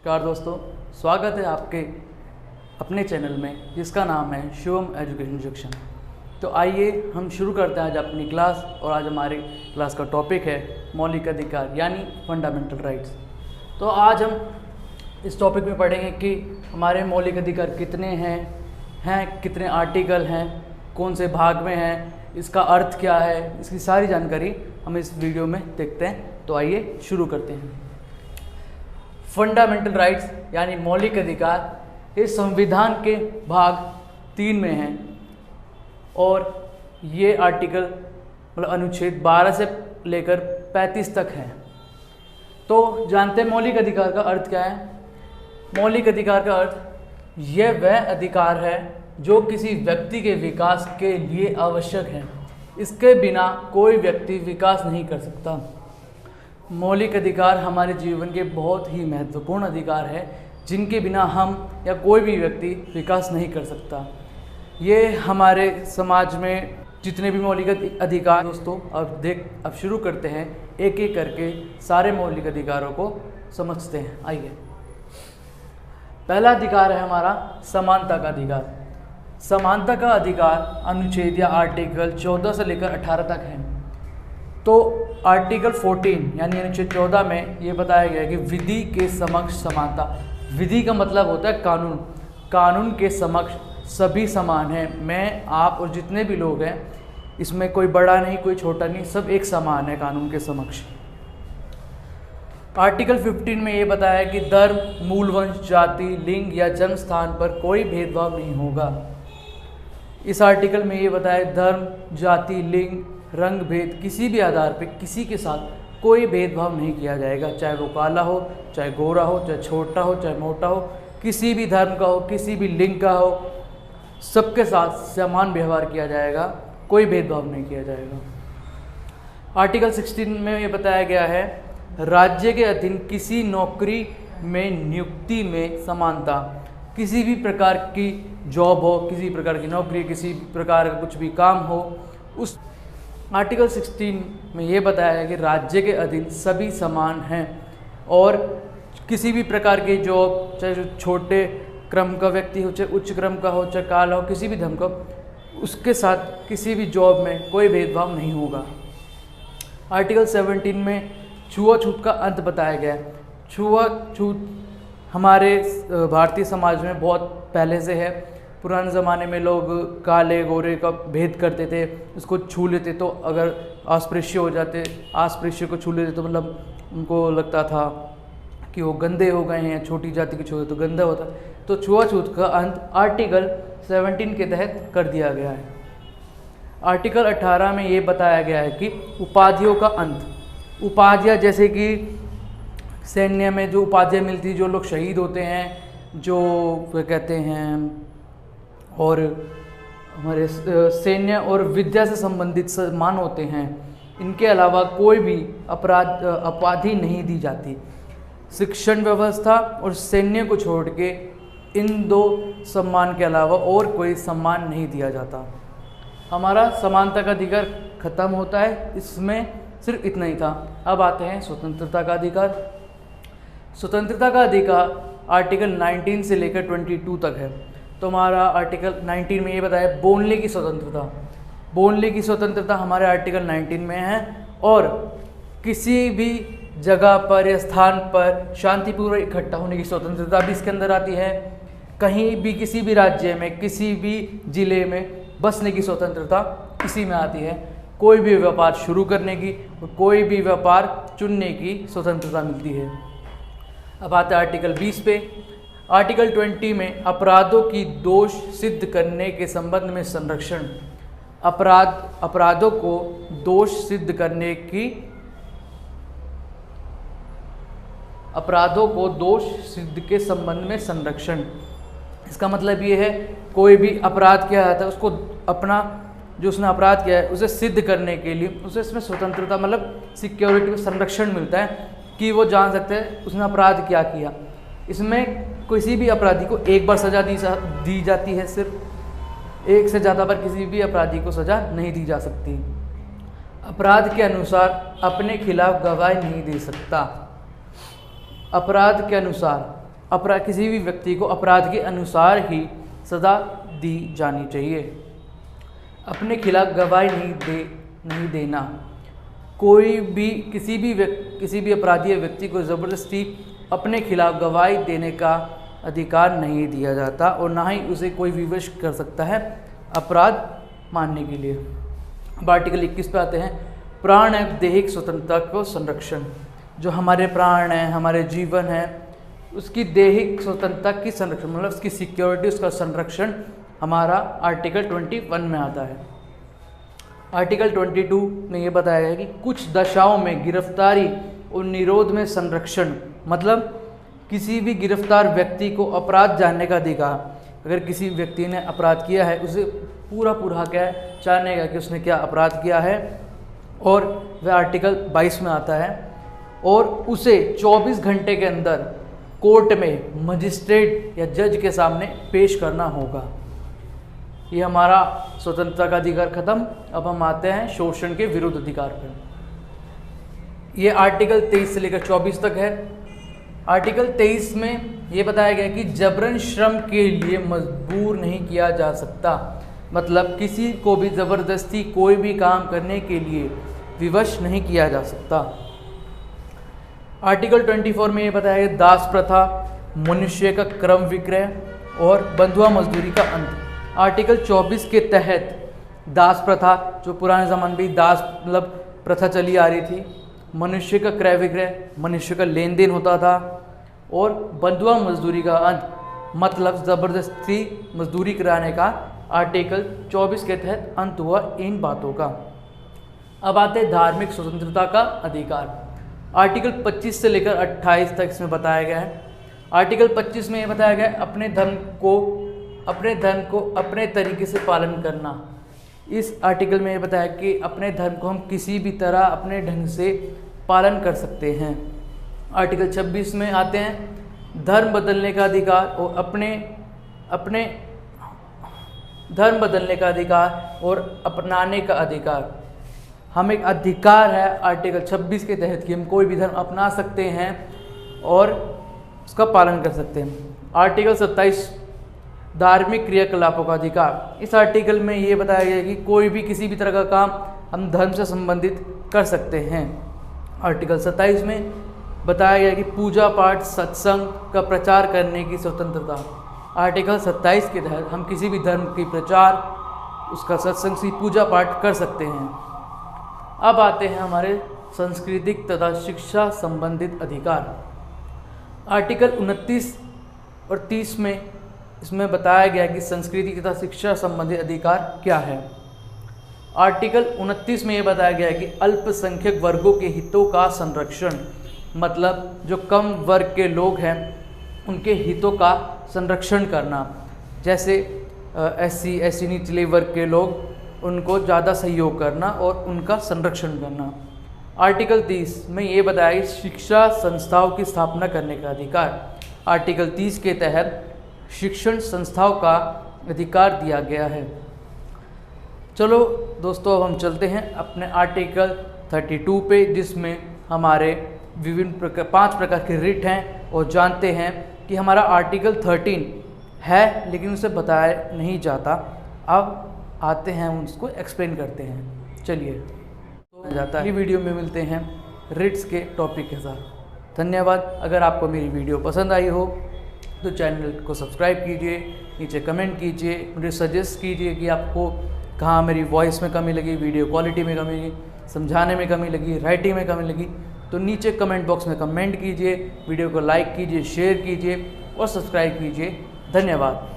नमस्कार दोस्तों, स्वागत है आपके अपने चैनल में जिसका नाम है शिवम एजुकेशन सेक्शन। तो आइए हम शुरू करते हैं आज अपनी क्लास। और आज हमारे क्लास का टॉपिक है मौलिक अधिकार यानी फंडामेंटल राइट्स। तो आज हम इस टॉपिक में पढ़ेंगे कि हमारे मौलिक अधिकार कितने हैं कितने आर्टिकल हैं, कौन से भाग में हैं, इसका अर्थ क्या है, इसकी सारी जानकारी हम इस वीडियो में देखते हैं। तो आइए शुरू करते हैं। फंडामेंटल राइट्स यानी मौलिक अधिकार इस संविधान के भाग 3 में हैं और ये आर्टिकल मतलब अनुच्छेद 12 से लेकर 35 तक हैं। तो जानते हैं मौलिक अधिकार का अर्थ क्या है। मौलिक अधिकार का अर्थ यह वह अधिकार है जो किसी व्यक्ति के विकास के लिए आवश्यक है। इसके बिना कोई व्यक्ति विकास नहीं कर सकता। मौलिक अधिकार हमारे जीवन के बहुत ही महत्वपूर्ण अधिकार है जिनके बिना हम या कोई भी व्यक्ति विकास नहीं कर सकता। ये हमारे समाज में जितने भी मौलिक अधिकार दोस्तों अब शुरू करते हैं, एक एक करके सारे मौलिक अधिकारों को समझते हैं। आइए, पहला अधिकार है हमारा समानता का अधिकार। समानता का अधिकार अनुच्छेद या आर्टिकल 14 से लेकर 18 तक है। तो आर्टिकल 14 यानी अनुच्छेद 14 में ये बताया गया है कि विधि के समक्ष समानता। विधि का मतलब होता है कानून। कानून के समक्ष सभी समान हैं। मैं, आप और जितने भी लोग हैं, इसमें कोई बड़ा नहीं कोई छोटा नहीं, सब एक समान है कानून के समक्ष। आर्टिकल 15 में ये बताया है कि धर्म, मूल वंश, जाति, लिंग या जन्म स्थान पर कोई भेदभाव नहीं होगा। इस आर्टिकल में ये बताया धर्म, जाति, लिंग, रंग भेद किसी भी आधार पे किसी के साथ कोई भेदभाव नहीं किया जाएगा, चाहे वो काला हो, चाहे गोरा हो, चाहे छोटा हो, चाहे मोटा हो, किसी भी धर्म का हो, किसी भी लिंग का हो, सबके साथ समान व्यवहार किया जाएगा, कोई भेदभाव नहीं किया जाएगा। आर्टिकल 16 में ये बताया गया है राज्य के अधीन किसी नौकरी में नियुक्ति में समानता। किसी भी प्रकार की जॉब हो, किसी प्रकार की नौकरी, किसी प्रकार का कुछ भी काम हो, उस आर्टिकल 16 में ये बताया है कि राज्य के अधीन सभी समान हैं और किसी भी प्रकार की जॉब, चाहे छोटे क्रम का व्यक्ति हो, चाहे उच्च क्रम का हो, चाहे काला हो, किसी भी धर्म का, उसके साथ किसी भी जॉब में कोई भेदभाव नहीं होगा। आर्टिकल 17 में छुआछूत का अंत बताया गया है। छुआछूत हमारे भारतीय समाज में बहुत पहले से है। पुराने ज़माने में लोग काले गोरे का भेद करते थे, उसको छू लेते तो अगर अस्पृश्य हो जाते, अस्पृश्य को छू लेते तो मतलब उनको लगता था कि वो गंदे हो गए हैं, छोटी जाति को छू तो गंदा होता। तो छुआछूत का अंत आर्टिकल 17 के तहत कर दिया गया है। आर्टिकल 18 में ये बताया गया है कि उपाधियों का अंत। उपाधियाँ जैसे कि सैन्य में जो उपाधियाँ मिलती, जो लोग शहीद होते हैं, जो वे कहते हैं, और हमारे सैन्य और विद्या से संबंधित सम्मान होते हैं, इनके अलावा कोई भी उपाधि नहीं दी जाती। शिक्षण व्यवस्था और सैन्य को छोड़ के इन दो सम्मान के अलावा और कोई सम्मान नहीं दिया जाता। हमारा समानता का अधिकार खत्म होता है, इसमें सिर्फ इतना ही था। अब आते हैं स्वतंत्रता का अधिकार। स्वतंत्रता का अधिकार आर्टिकल 19 से लेकर 22 तक है। तो हमारा आर्टिकल 19 में ये बताया बोलने की स्वतंत्रता। बोलने की स्वतंत्रता हमारे आर्टिकल 19 में है और किसी भी जगह पर या स्थान पर शांतिपूर्वक इकट्ठा होने की स्वतंत्रता भी इसके अंदर आती है। कहीं भी किसी भी राज्य में, किसी भी जिले में बसने की स्वतंत्रता इसी में आती है। कोई भी व्यापार शुरू करने की और कोई भी व्यापार चुनने की स्वतंत्रता मिलती है। अब आते हैं आर्टिकल 20 पे। आर्टिकल 20 में अपराधों की दोष सिद्ध करने के संबंध में संरक्षण। अपराधों को दोष सिद्ध करने की अपराधों को दोष सिद्ध के संबंध में संरक्षण। इसका मतलब ये है कोई भी अपराध किया जाता है उसको अपना जो उसने अपराध किया है उसे सिद्ध करने के लिए उसे इसमें स्वतंत्रता मतलब सिक्योरिटी में संरक्षण मिलता है कि वो जान सकते हैं उसने अपराध क्या किया। इसमें किसी भी अपराधी को एक बार सज़ा दी जाती है, सिर्फ एक से ज़्यादा बार किसी भी अपराधी को सज़ा नहीं दी जा सकती। अपराध के अनुसार अपने खिलाफ गवाही नहीं दे सकता। अपराध के अनुसार किसी भी व्यक्ति को अपराध के अनुसार ही सज़ा दी जानी चाहिए। अपने खिलाफ गवाही नहीं देना। कोई भी किसी भी अपराधी या व्यक्ति को ज़बरदस्ती अपने खिलाफ गवाही देने का अधिकार नहीं दिया जाता और ना ही उसे कोई विवश कर सकता है अपराध मानने के लिए। अब आर्टिकल 21 पे आते हैं। प्राण एवं दैहिक स्वतंत्रता को संरक्षण। जो हमारे प्राण हैं, हमारे जीवन है, उसकी दैहिक स्वतंत्रता की संरक्षण मतलब उसकी सिक्योरिटी, उसका संरक्षण हमारा आर्टिकल 21 में आता है। आर्टिकल 22 में ये बताया गया है कि कुछ दशाओं में गिरफ्तारी और निरोध में संरक्षण मतलब किसी भी गिरफ्तार व्यक्ति को अपराध जानने का अधिकार। अगर किसी व्यक्ति ने अपराध किया है उसे पूरा हक है जानने का कि उसने क्या अपराध किया है, और वह आर्टिकल 22 में आता है। और उसे 24 घंटे के अंदर कोर्ट में मजिस्ट्रेट या जज के सामने पेश करना होगा। ये हमारा स्वतंत्रता का अधिकार खत्म। अब हम आते हैं शोषण के विरुद्ध अधिकार पर। ये आर्टिकल 23 से लेकर 24 तक है। आर्टिकल 23 में ये बताया गया कि जबरन श्रम के लिए मजबूर नहीं किया जा सकता, मतलब किसी को भी ज़बरदस्ती कोई भी काम करने के लिए विवश नहीं किया जा सकता। आर्टिकल 24 में ये बताया गया दास प्रथा, मनुष्य का क्रम विक्रय और बंधुआ मजदूरी का अंत। आर्टिकल 24 के तहत दास प्रथा, जो पुराने ज़माने में दास मतलब प्रथा चली आ रही थी, मनुष्य का क्रय विक्रय, मनुष्य का लेन देन होता था, और बंधुआ मजदूरी का अंत मतलब ज़बरदस्ती मजदूरी कराने का आर्टिकल 24 के तहत अंत हुआ इन बातों का। अब आते हैं धार्मिक स्वतंत्रता का अधिकार। आर्टिकल 25 से लेकर 28 तक इसमें बताया गया है। आर्टिकल 25 में ये बताया गया है अपने धर्म को अपने तरीके से पालन करना। इस आर्टिकल में ये बताया कि अपने धर्म को हम किसी भी तरह अपने ढंग से पालन कर सकते हैं। आर्टिकल 26 में आते हैं धर्म बदलने का अधिकार और अपने धर्म बदलने का अधिकार और अपनाने का अधिकार। हम एक अधिकार है आर्टिकल 26 के तहत कि हम कोई भी धर्म अपना सकते हैं और उसका पालन कर सकते हैं। आर्टिकल 27 धार्मिक क्रियाकलापों का अधिकार। इस आर्टिकल में ये बताया गया है कि कोई भी किसी भी तरह का काम हम धर्म से संबंधित कर सकते हैं। आर्टिकल 27 में बताया गया कि पूजा पाठ सत्संग का प्रचार करने की स्वतंत्रता। आर्टिकल 27 के तहत हम किसी भी धर्म की प्रचार, उसका सत्संग से पूजा पाठ कर सकते हैं। अब आते हैं हमारे सांस्कृतिक तथा शिक्षा संबंधित अधिकार। आर्टिकल 29 और 30 में इसमें बताया गया कि संस्कृति तथा शिक्षा संबंधित अधिकार क्या है। आर्टिकल 29 में ये बताया गया है कि अल्पसंख्यक वर्गों के हितों का संरक्षण, मतलब जो कम वर्ग के लोग हैं उनके हितों का संरक्षण करना, जैसे एससी निचले वर्ग के लोग, उनको ज़्यादा सहयोग करना और उनका संरक्षण करना। आर्टिकल 30 में ये बताया कि शिक्षा संस्थाओं की स्थापना करने का अधिकार। आर्टिकल 30 के तहत शिक्षण संस्थाओं का अधिकार दिया गया है। चलो दोस्तों, अब हम चलते हैं अपने आर्टिकल 32 पे, जिसमें हमारे विभिन्न 5 प्रकार के रिट हैं, और जानते हैं कि हमारा आर्टिकल 13 है लेकिन उसे बताया नहीं जाता। अब आते हैं हम उसको एक्सप्लेन करते हैं। चलिए तो जाता है। अगली वीडियो में मिलते हैं रिट्स के टॉपिक के साथ। धन्यवाद। अगर आपको मेरी वीडियो पसंद आई हो तो चैनल को सब्सक्राइब कीजिए, नीचे कमेंट कीजिए, मुझे सजेस्ट कीजिए कि आपको कहाँ मेरी वॉइस में कमी लगी, वीडियो क्वालिटी में कमी लगी, समझाने में कमी लगी, राइटिंग में कमी लगी, तो नीचे कमेंट बॉक्स में कमेंट कीजिए, वीडियो को लाइक कीजिए, शेयर कीजिए और सब्सक्राइब कीजिए। धन्यवाद।